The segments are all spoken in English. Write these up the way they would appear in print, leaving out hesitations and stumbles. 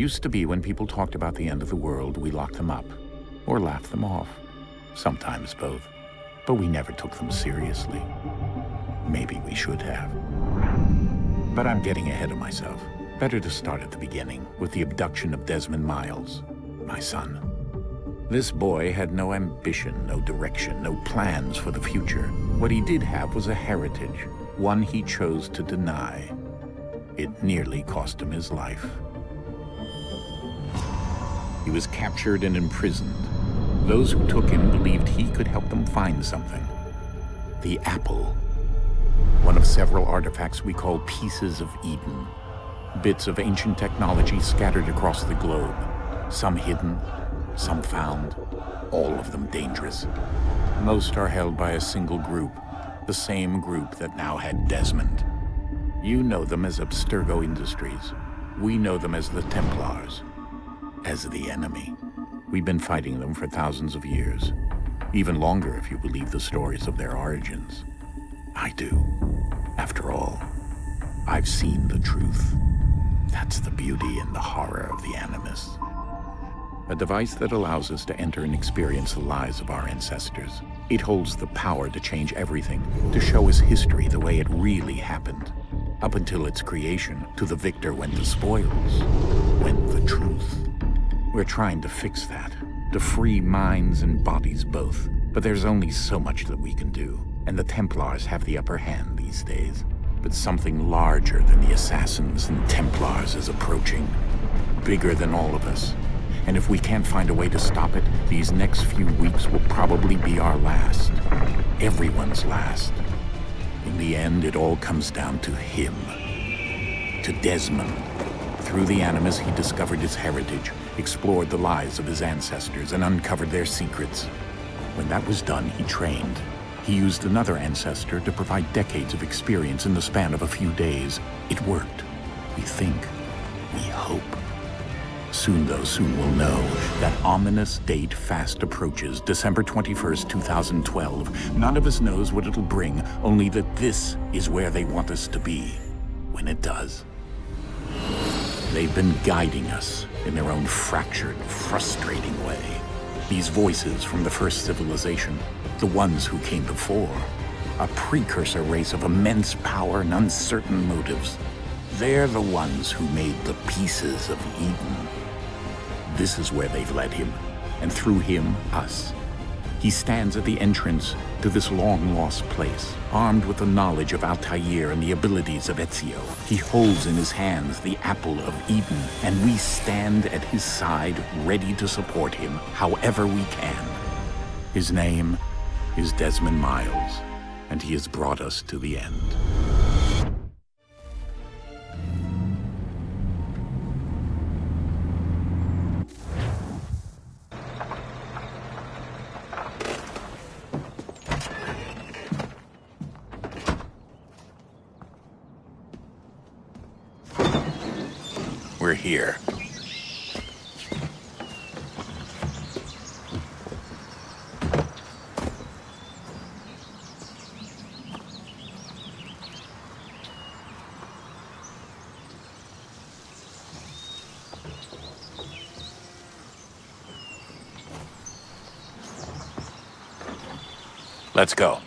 Used to be when people talked about the end of the world, we locked them up, or laughed them off. Sometimes both. But we never took them seriously. Maybe we should have. But I'm getting ahead of myself. Better to start at the beginning, with the abduction of Desmond Miles, my son. This boy had no ambition, no direction, no plans for the future. What he did have was a heritage, one he chose to deny. It nearly cost him his life. He was captured and imprisoned. Those who took him believed he could help them find something. The apple. One of several artifacts we call pieces of Eden. Bits of ancient technology scattered across the globe. Some hidden, some found, all of them dangerous. Most are held by a single group, the same group that now had Desmond. You know them as Abstergo Industries. We know them as the Templars. As the enemy. We've been fighting them for thousands of years. Even longer if you believe the stories of their origins. I do. After all, I've seen the truth. That's the beauty and the horror of the Animus. A device that allows us to enter and experience the lives of our ancestors. It holds the power to change everything, to show us history the way it really happened. Up until its creation, to the victor went the spoils, went the truth. We're trying to fix that, to free minds and bodies both. But there's only so much that we can do, and the Templars have the upper hand these days. But something larger than the Assassins and Templars is approaching, bigger than all of us. And if we can't find a way to stop it, these next few weeks will probably be our last. Everyone's last. In the end, it all comes down to him. To Desmond. Through the Animus, he discovered his heritage, explored the lives of his ancestors, and uncovered their secrets. When that was done, he trained. He used another ancestor to provide decades of experience in the span of a few days. It worked. We think. We hope. Soon we'll know. That ominous date fast approaches, December 21st, 2012. None of us knows what it'll bring, only that this is where they want us to be, when it does. They've been guiding us in their own fractured, frustrating way. These voices from the first civilization, the ones who came before, a precursor race of immense power and uncertain motives. They're the ones who made the pieces of Eden. This is where they've led him, and through him, us. He stands at the entrance to this long-lost place, armed with the knowledge of Altair and the abilities of Ezio. He holds in his hands the apple of Eden, and we stand at his side, ready to support him however we can. His name is Desmond Miles, and he has brought us to the end. We're here. Let's go.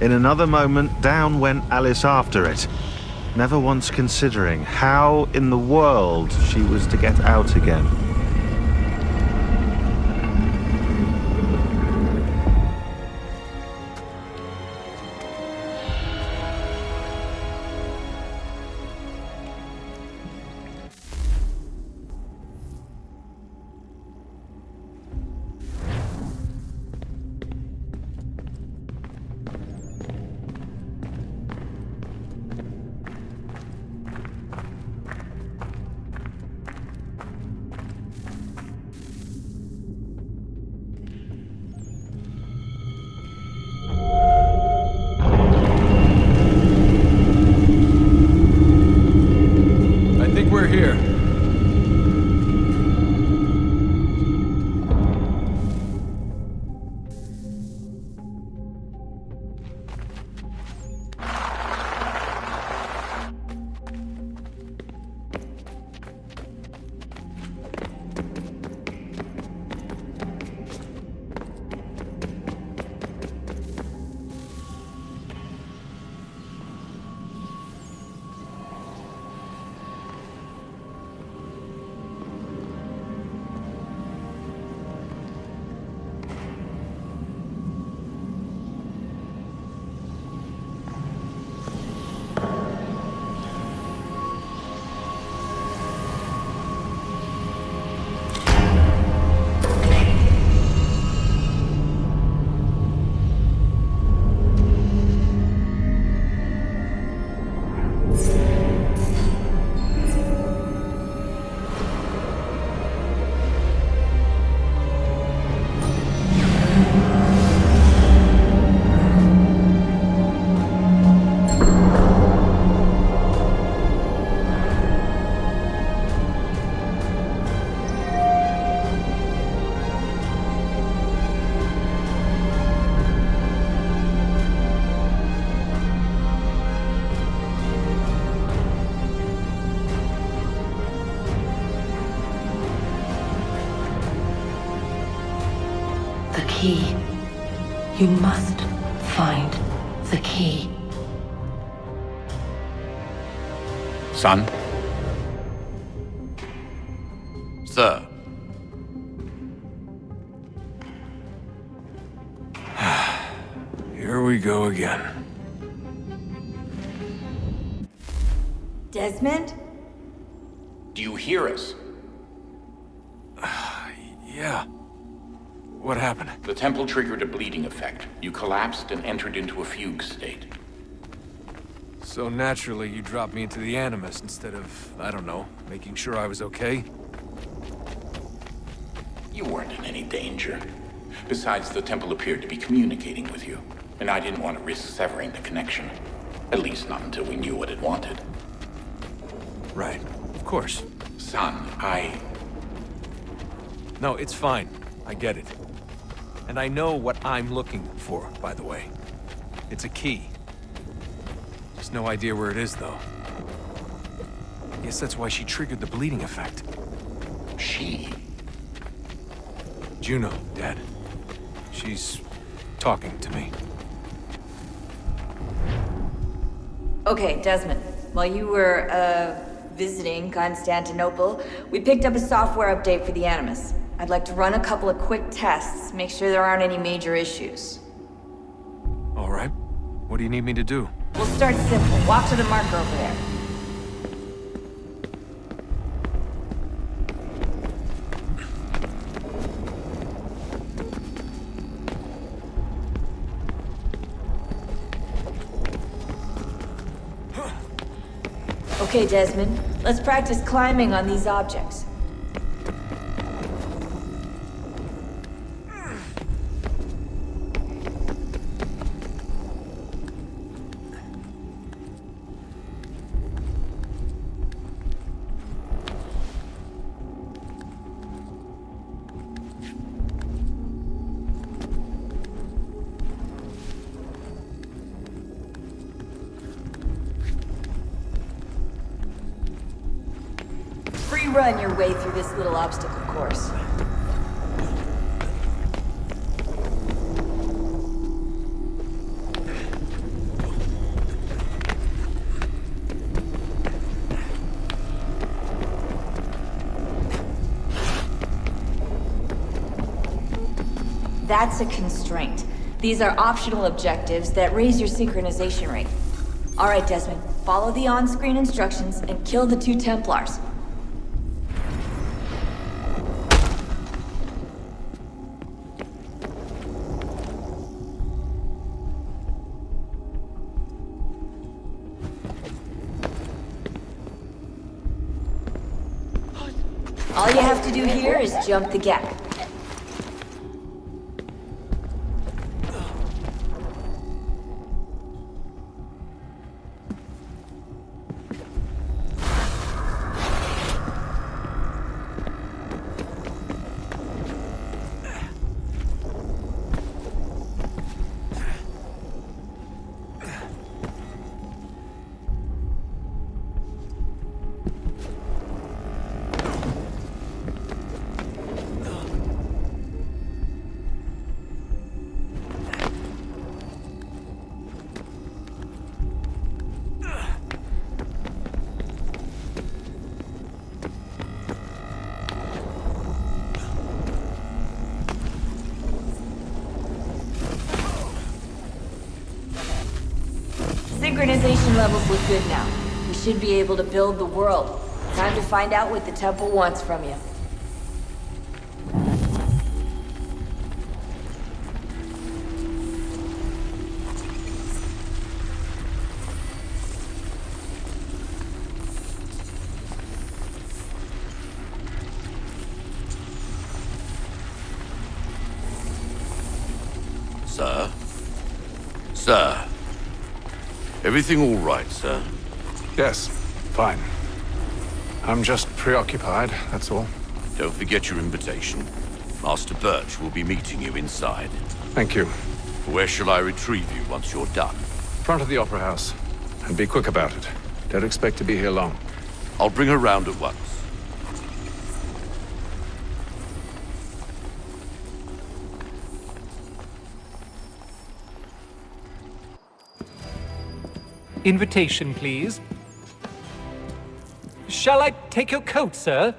In another moment, down went Alice after it. never once considering how in the world she was to get out again. Key. You must find the key. Son? Sir. Here we go again. Desmond? Do you hear us? Yeah. What happened? The temple triggered a bleeding effect. You collapsed and entered into a fugue state. So naturally, you dropped me into the Animus instead of, I don't know, making sure I was okay? You weren't in any danger. Besides, the temple appeared to be communicating with you, and I didn't want to risk severing the connection. At least not until we knew what it wanted. Right. Of course. Son, No, it's fine. I get it. And I know what I'm looking for, by the way. It's a key. Just no idea where it is, though. Guess that's why she triggered the bleeding effect. She? Juno, Dad. She's talking to me. Okay, Desmond. While you were, visiting Constantinople, we picked up a software update for the Animus. I'd like to run a couple of quick tests, make sure there aren't any major issues. All right. What do you need me to do? We'll start simple. Walk to the marker over there. Okay, Desmond. Let's practice climbing on these objects. Run your way through this little obstacle course. That's a constraint. These are optional objectives that raise your synchronization rate. Alright, Desmond. Follow the on-screen instructions and kill the 2 Templars. All you have to do here is jump the gap. Synchronization levels look good now. We should be able to build the world. Time to find out what the temple wants from you. Sir? Sir? Everything all right, sir? Yes, fine. I'm just preoccupied, that's all. Don't forget your invitation. Master Birch will be meeting you inside. Thank you. Where shall I retrieve you once you're done? Front of the Opera House. And be quick about it. Don't expect to be here long. I'll bring her round at once. Invitation, please. Shall I take your coat, sir?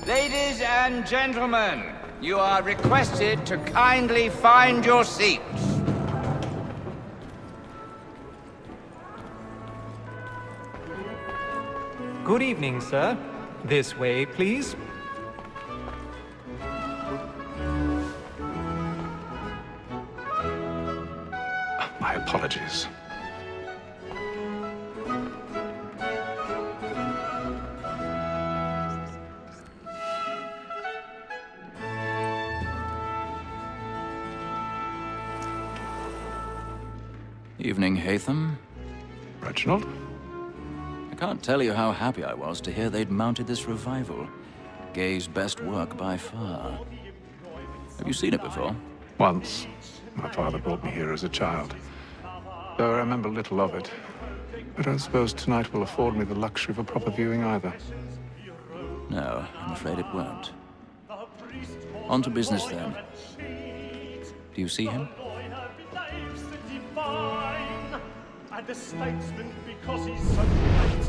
Ladies and gentlemen, you are requested to kindly find your seats. Good evening, sir. This way, please. My apologies. Evening, Hatham. Reginald? I can't tell you how happy I was to hear they'd mounted this revival. Gay's best work by far. Have you seen it before? Once. My father brought me here as a child. Though I remember little of it. I don't suppose tonight will afford me the luxury of a proper viewing either. No, I'm afraid it won't. On to business then. Do you see him? And the statesman, because he's so great,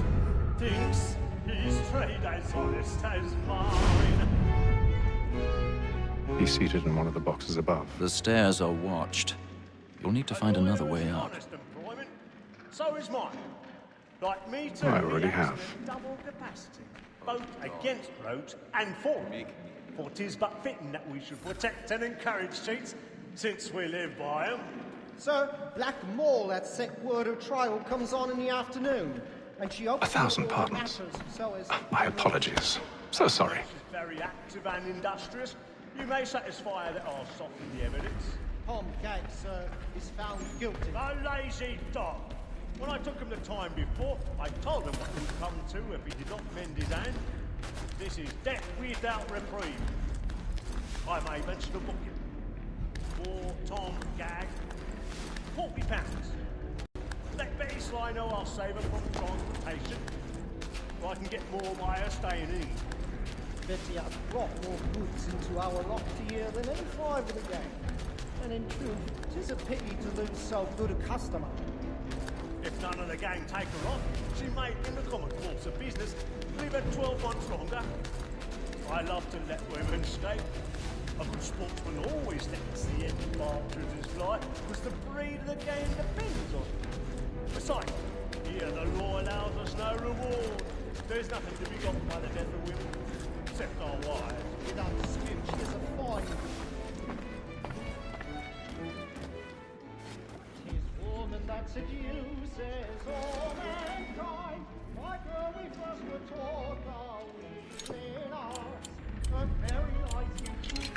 thinks his trade as honest as mine. He's seated in one of the boxes above. The stairs are watched. You'll need to find another way up. So is mine. Like me too. I already have. Double capacity, both against roads and for me. For 'tis but fitting that we should protect and encourage cheats, since we live by 'em. Sir, Black Mall at set word of trial comes on in the afternoon, and she opens 1,000 pardons. My apologies. So sorry. She's very active and industrious. You may satisfy her that I'll soften the evidence. Tom Gates, sir, is found guilty. A lazy dog. When I took him the time before, I told him what he'd come to if he did not mend his hand. This is death without reprieve. I may mention a booking. For Tom Gag, £40. Let Betty Sly know I'll save her from transportation, so I can get more by her staying in. Betty has brought more goods into our loft here than any five of the gang. And in truth, 'tis a pity to lose so good a customer. If None of the gang take her off. She made in the common course of business leave her 12 months longer. I love to let women skate. A good sportsman always lets the end partridges fly, because the breed of the game depends on it. Besides, here the law allows us no reward. There's nothing to be got by the death of women, except our wives. Without skin, she is a fine. Tis woman that seduces all mankind. Like her we first were taught our weakling arts. Her very eyes you cheat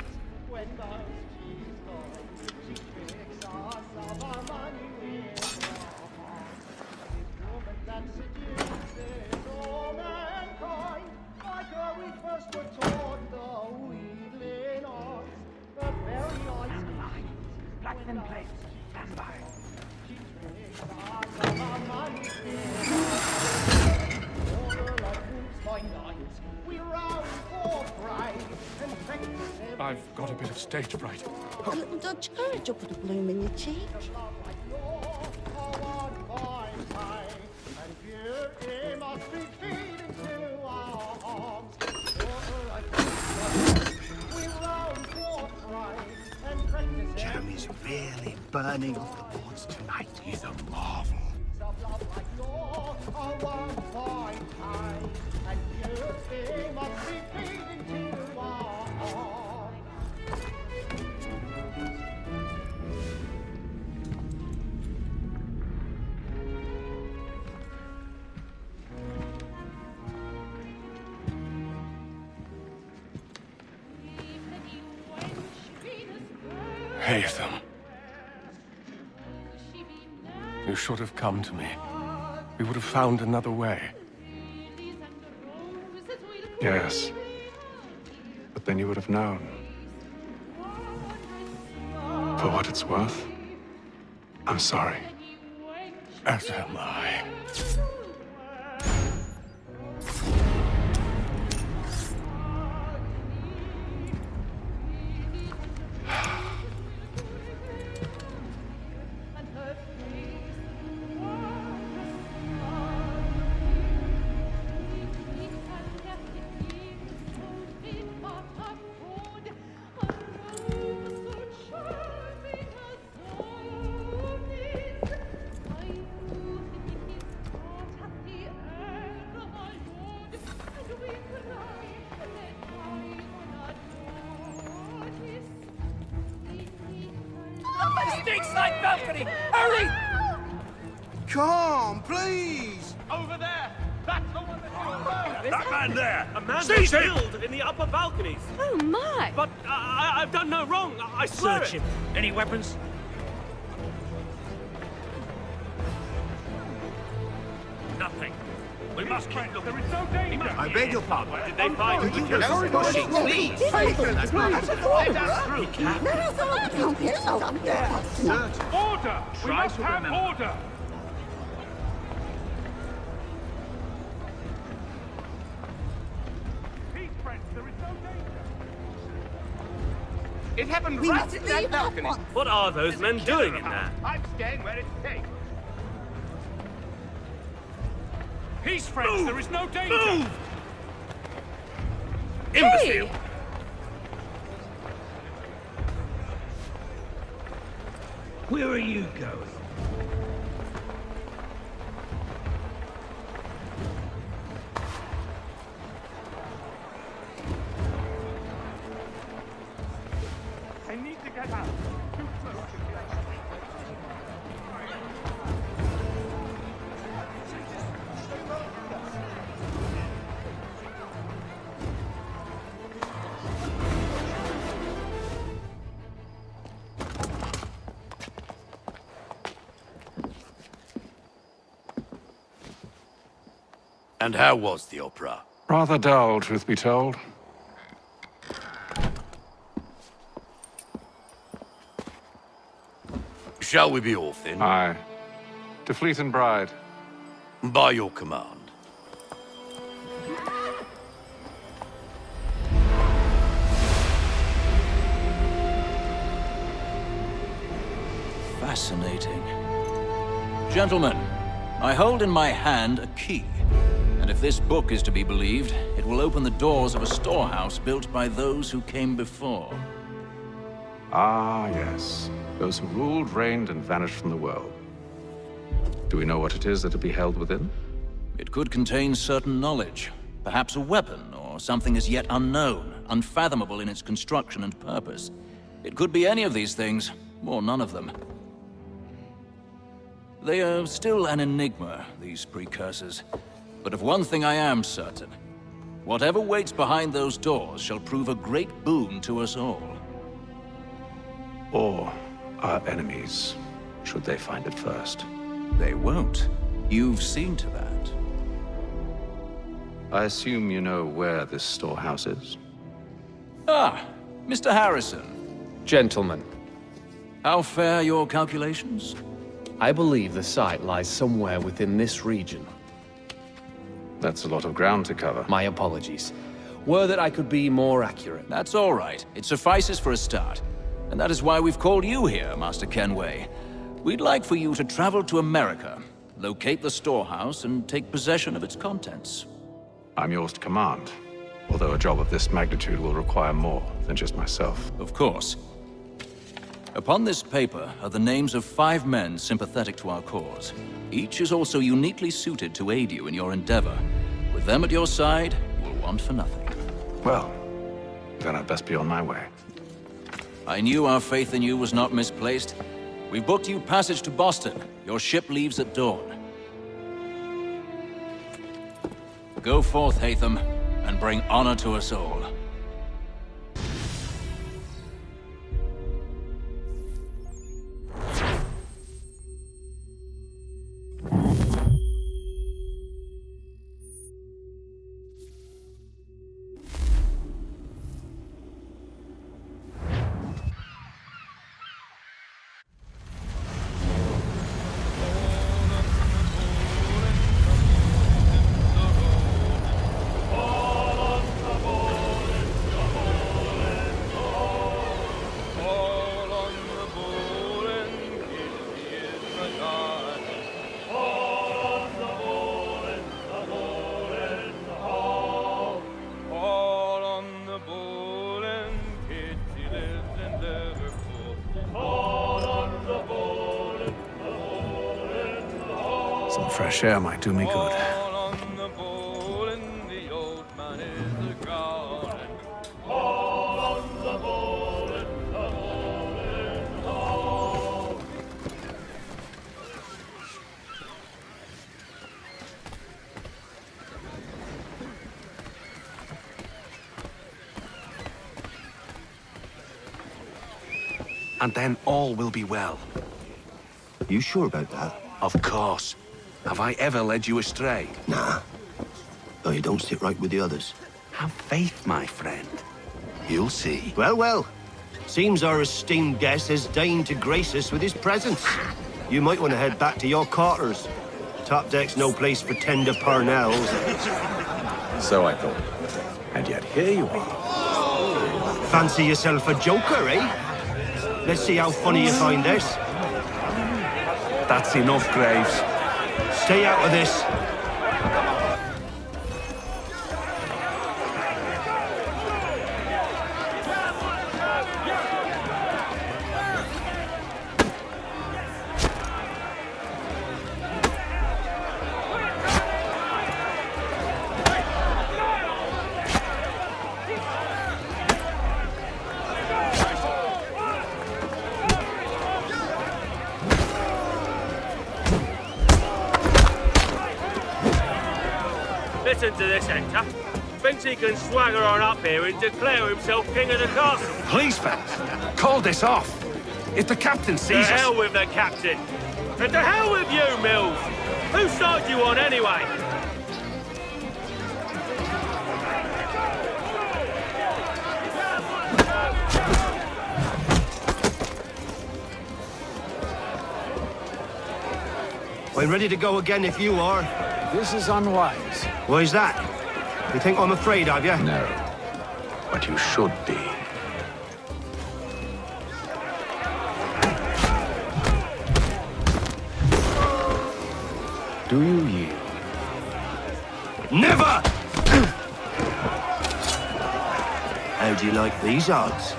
when those she's gone. She tricks us of our money with her heart. Tis woman that seduces all mankind. Like her we first were taught the weakling arts. Her very eyes you cheat. Black and plates, stand by. She tricks us of our money with her heart. Order like wolves by night. We round for pride and practice. I've got a bit of stage fright. A little Dutch courage will put a bloom in your cheek. Jeremy's really burning off the boards tonight. He's a marvel. Haytham. You should have come to me. We would have found another way. Yes. But then you would have known. For what it's worth, I'm sorry. As am I. Stakeside balcony! Hurry! Come, please! Over there! That's the one that... That man there! A man Seize was him! killed in the upper balconies. Oh my! But I've done no wrong. I swear Search it. him. Any weapons? Nothing. We must keep looking. There is no danger. I beg your pardon. Did they find Did the you killer? know pushing, please? Let us through. Order! We Try must to have remember. order! Peace, friends. There is no danger. It happened right at that balcony. What are those men doing in there? I'm staying where it's safe. Peace, friends. Move! There is no danger. Move! Imbecile! Where are you going? I need to get out. Too close to the exit. And how was the opera? Rather dull, truth be told. Shall we be off then? Aye. To Fleet and Bride. By your command. Fascinating. Gentlemen, I hold in my hand a key. And if this book is to be believed, it will open the doors of a storehouse built by those who came before. Ah, yes. Those who ruled, reigned, and vanished from the world. Do we know what it is that will be held within? It could contain certain knowledge. Perhaps a weapon, or something as yet unknown, unfathomable in its construction and purpose. It could be any of these things, or none of them. They are still an enigma, these precursors. But of one thing I am certain. Whatever waits behind those doors shall prove a great boon to us all. Or our enemies, should they find it first. They won't. You've seen to that. I assume you know where this storehouse is? Ah, Mr. Harrison. Gentlemen, How fare your calculations? I believe the site lies somewhere within this region. That's a lot of ground to cover. My apologies. Were that I could be more accurate. That's all right. It suffices for a start. And that is why we've called you here, Master Kenway. We'd like for you to travel to America, locate the storehouse, and take possession of its contents. I'm yours to command, although a job of this magnitude will require more than just myself. Of course. Upon this paper are the names of 5 men sympathetic to our cause. Each is also uniquely suited to aid you in your endeavor. With them at your side, you will want for nothing. Well, then I'd best be on my way. I knew our faith in you was not misplaced. We've booked you passage to Boston. Your ship leaves at dawn. Go forth, Hatham, and bring honor to us all. Some fresh air might do me good. And then all will be well. You sure about that? Of course. Have I ever led you astray? Nah. Though you don't sit right with the others. Have faith, my friend. You'll see. Well, well. Seems our esteemed guest has deigned to grace us with his presence. You might want to head back to your quarters. Top deck's no place for tender parnells. So I thought. And yet here you are. Fancy yourself a joker, eh? Let's see how funny you find this. That's enough, Graves. Stay out of this. Listen to this, Hector. Thinks he can swagger on up here and declare himself king of the castle. Please, fellas, call this off. If the captain To sees us... hell with the captain. And to hell with you, Mills. Whose side you on, anyway? I'm ready to go again if you are. This is unwise. Why's that? You think I'm afraid of you? No. But you should be. Do you yield? Never! How do you like these odds?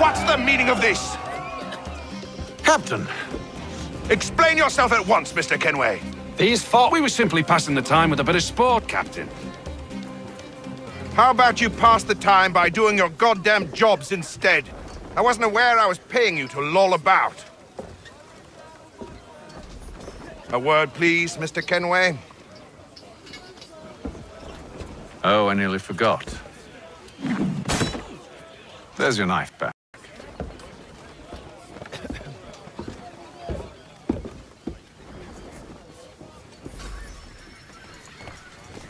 What's the meaning of this? Captain, explain yourself at once, Mr. Kenway. These thought we were simply passing the time with a bit of sport, Captain. How about you pass the time by doing your goddamn jobs instead? I wasn't aware I was paying you to loll about. A word, please, Mr. Kenway. Oh, I nearly forgot. There's your knife back.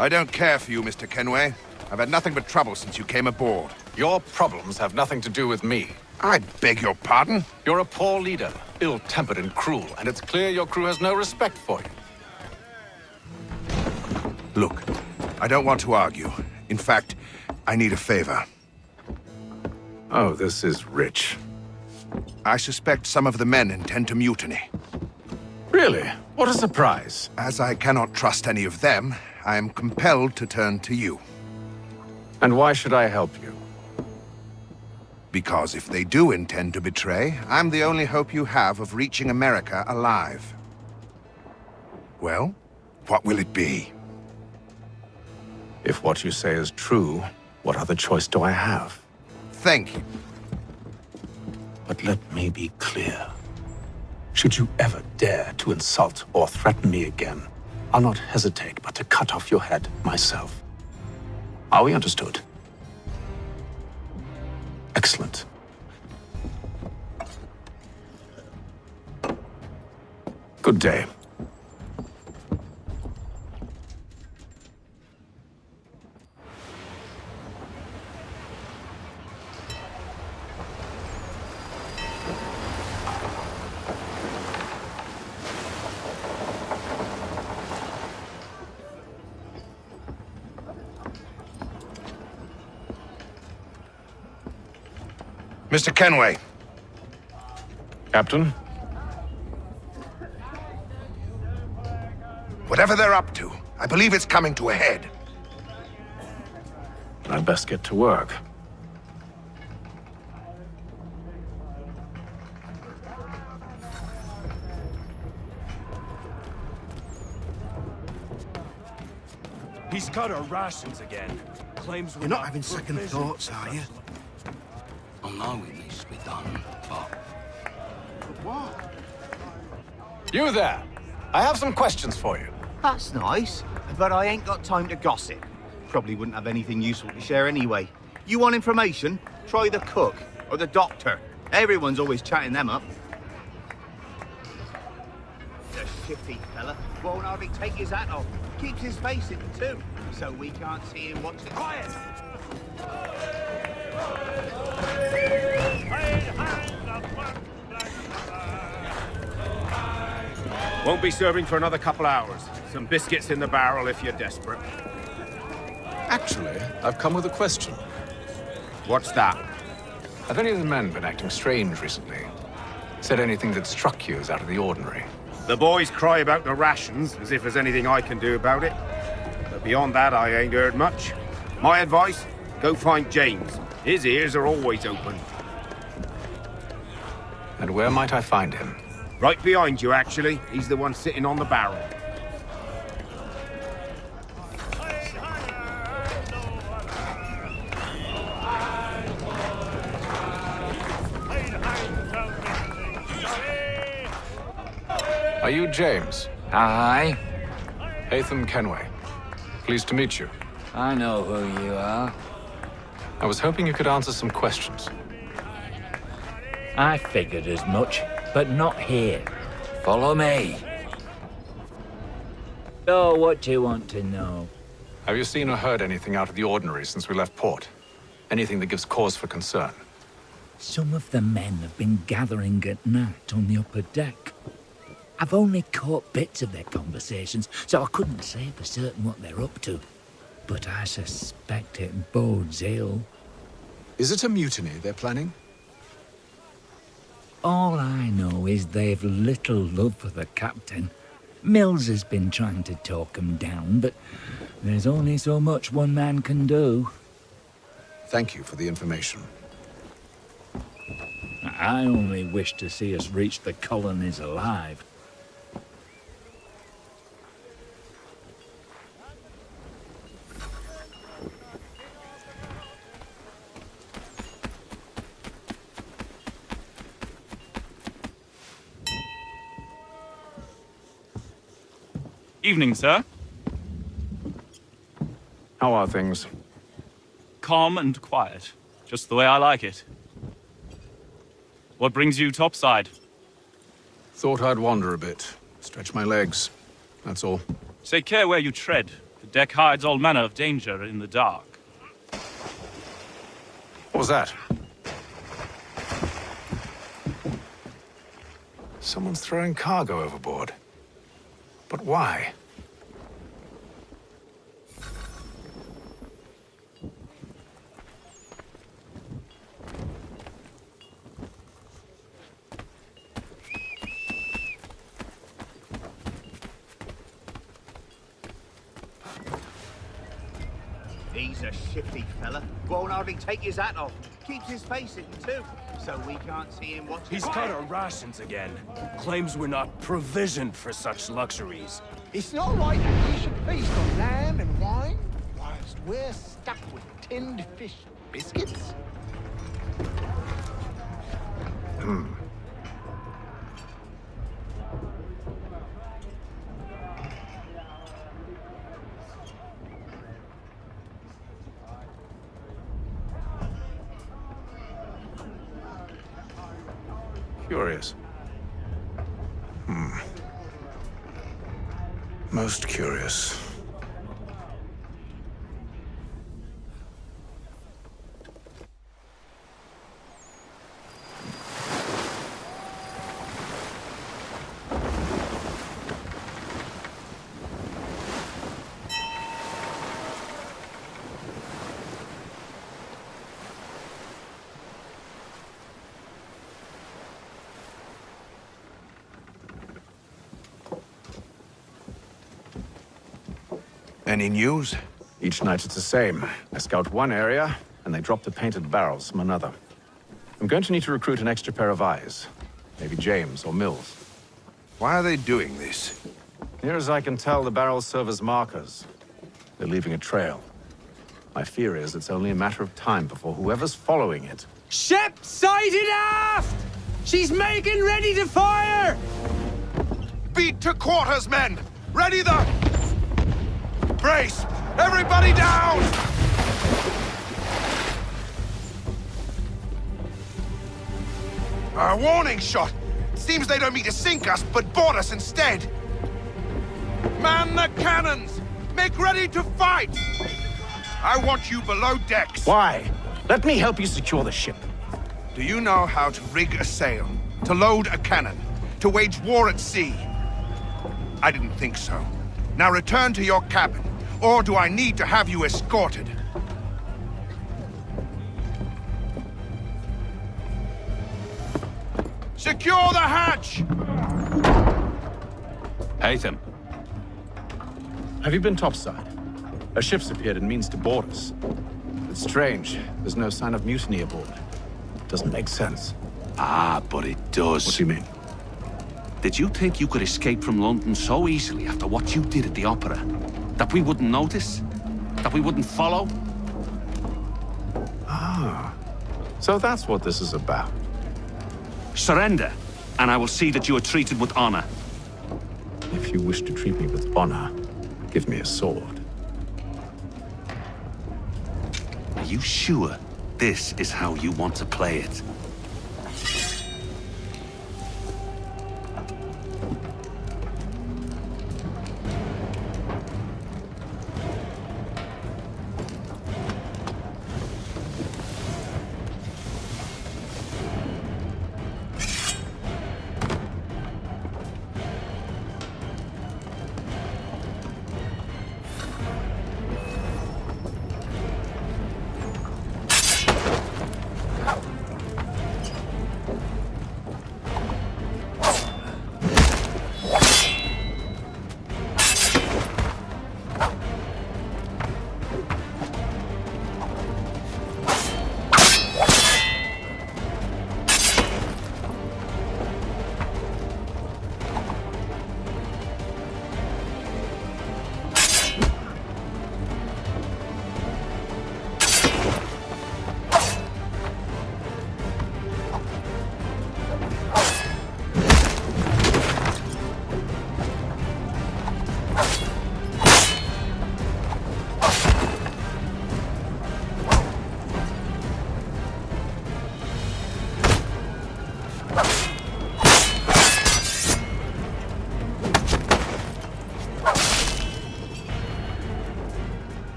I don't care for you, Mr. Kenway. I've had nothing but trouble since you came aboard. Your problems have nothing to do with me. I beg your pardon? You're a poor leader, ill-tempered and cruel, and it's clear your crew has no respect for you. Look, I don't want to argue. In fact, I need a favor. Oh, this is rich. I suspect some of the men intend to mutiny. Really? What a surprise. As I cannot trust any of them, I am compelled to turn to you. And why should I help you? Because if they do intend to betray, I'm the only hope you have of reaching America alive. Well, what will it be? If what you say is true, what other choice do I have? Thank you. But let me be clear. Should you ever dare to insult or threaten me again, I'll not hesitate but to cut off your head myself. Are we understood? Excellent. Good day. Mr. Kenway. Captain? Whatever they're up to, I believe it's coming to a head. I'd best get to work. He's cut our rations again. Claims You're not having second thoughts, are you? I know it needs to be done, but... What? You there! I have some questions for you. That's nice, but I ain't got time to gossip. Probably wouldn't have anything useful to share anyway. You want information? Try the cook or the doctor. Everyone's always chatting them up. The shifty fella won't hardly take his hat off. Keeps his face in too, so we can't see him watching. Quiet! Won't be serving for another couple hours. Some biscuits in the barrel if you're desperate. Actually, I've come with a question. What's that? Have any of the men been acting strange recently? Said anything that struck you as out of the ordinary? The boys cry about the rations, as if there's anything I can do about it. But beyond that, I ain't heard much. My advice, go find James. His ears are always open. And where might I find him? Right behind you, actually. He's the one sitting on the barrel. Are you James? Aye. Hatham Kenway. Pleased to meet you. I know who you are. I was hoping you could answer some questions. I figured as much, but not here. Follow me. So, what do you want to know? Have you seen or heard anything out of the ordinary since we left port? Anything that gives cause for concern? Some of the men have been gathering at night on the upper deck. I've only caught bits of their conversations, so I couldn't say for certain what they're up to. But I suspect it bodes ill. Is it a mutiny they're planning? All I know is they've little love for the captain. Mills has been trying to talk 'em down, but there's only so much one man can do. Thank you for the information. I only wish to see us reach the colonies alive. Evening, sir. How are things? Calm and quiet. Just the way I like it. What brings you topside? Thought I'd wander a bit. Stretch my legs. That's all. Take care where you tread. The deck hides all manner of danger in the dark. What was that? Someone's throwing cargo overboard. But why? He's a shifty fella. Won't hardly take his hat off. Keeps his face hidden too, so we can't see him watching. He's cut our rations again. Claims we're not provisioned for such luxuries. It's not right that we should feast on lamb and wine, whilst we're stuck with tinned fish and biscuits. Curious. Most curious. Any news? Each night it's the same. I scout one area, and they drop the painted barrels from another. I'm going to need to recruit an extra pair of eyes. Maybe James or Mills. Why are they doing this? Near as I can tell, the barrels serve as markers. They're leaving a trail. My fear is it's only a matter of time before whoever's following it... Ship sighted aft! She's making ready to fire! Beat to quarters, men! Ready the... Brace! Everybody down! A warning shot! Seems they don't mean to sink us, but board us instead! Man the cannons! Make ready to fight! I want you below decks! Why? Let me help you secure the ship. Do you know how to rig a sail? To load a cannon? To wage war at sea? I didn't think so. Now return to your cabin, or do I need to have you escorted? Secure the hatch! Haytham. Have you been topside? A ship's appeared and means to board us. It's strange. There's no sign of mutiny aboard. Doesn't make sense. Ah, but it does. What do you mean? Did you think you could escape from London so easily after what you did at the opera? That we wouldn't notice? That we wouldn't follow? Ah. So that's what this is about. Surrender, and I will see that you are treated with honor. If you wish to treat me with honor, give me a sword. Are you sure this is how you want to play it?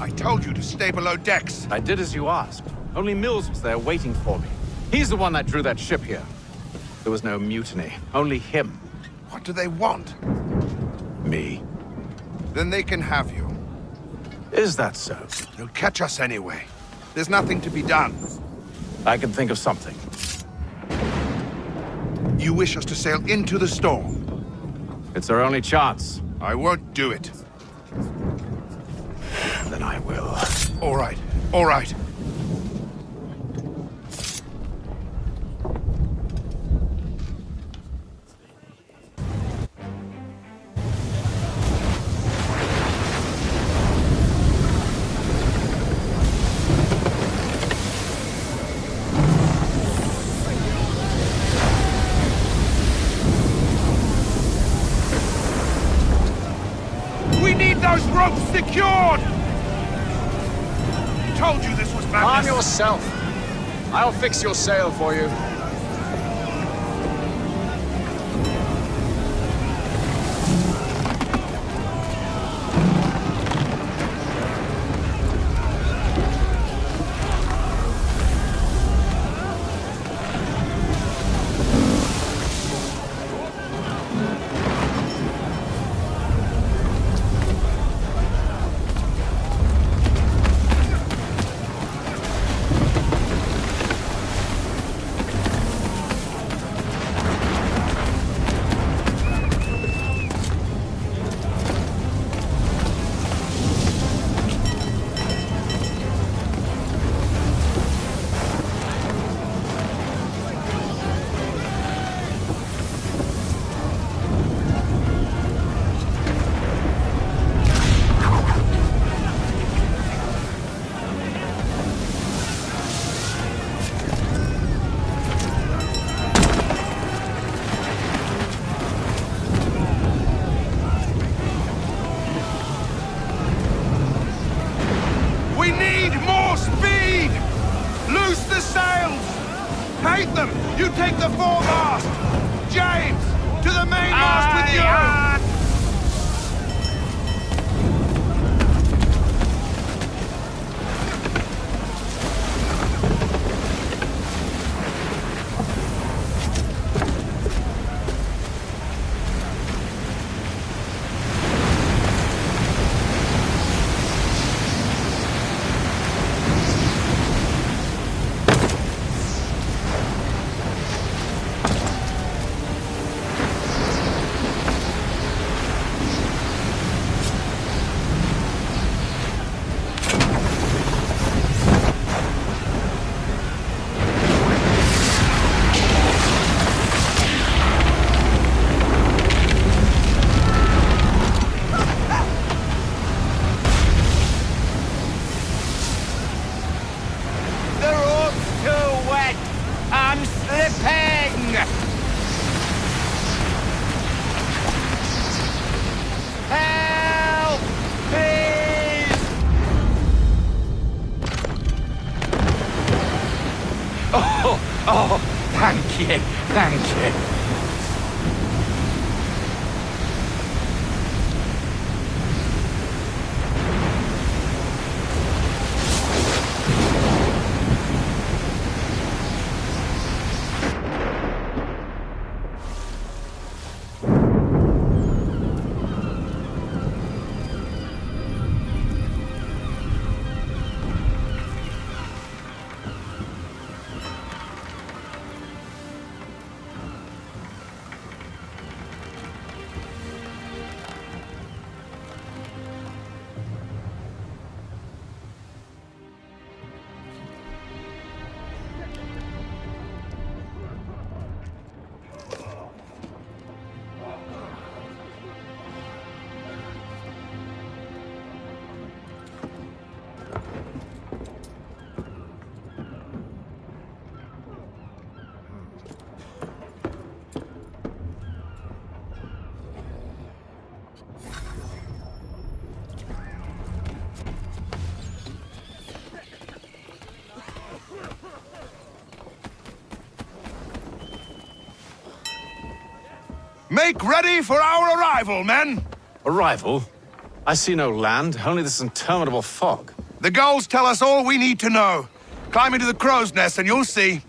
I told you to stay below decks. I did as you asked. Only Mills was there waiting for me. He's the one that drew that ship here. There was no mutiny, only him. What do they want? Me. Then they can have you. Is that so? They'll catch us anyway. There's nothing to be done. I can think of something. You wish us to sail into the storm? It's our only chance. I won't do it. Then I will. All right, all right. We need those ropes secured! Told you this was madness. Arm yourself. I'll fix your sail for you. We need more speed! Loose the sails! Take them! You take the foremast! James! To the mainmast with you! Oh, thank you, thank you. Make ready for our arrival, men! Arrival? I see no land, only this interminable fog. The gulls tell us all we need to know. Climb into the crow's nest and you'll see.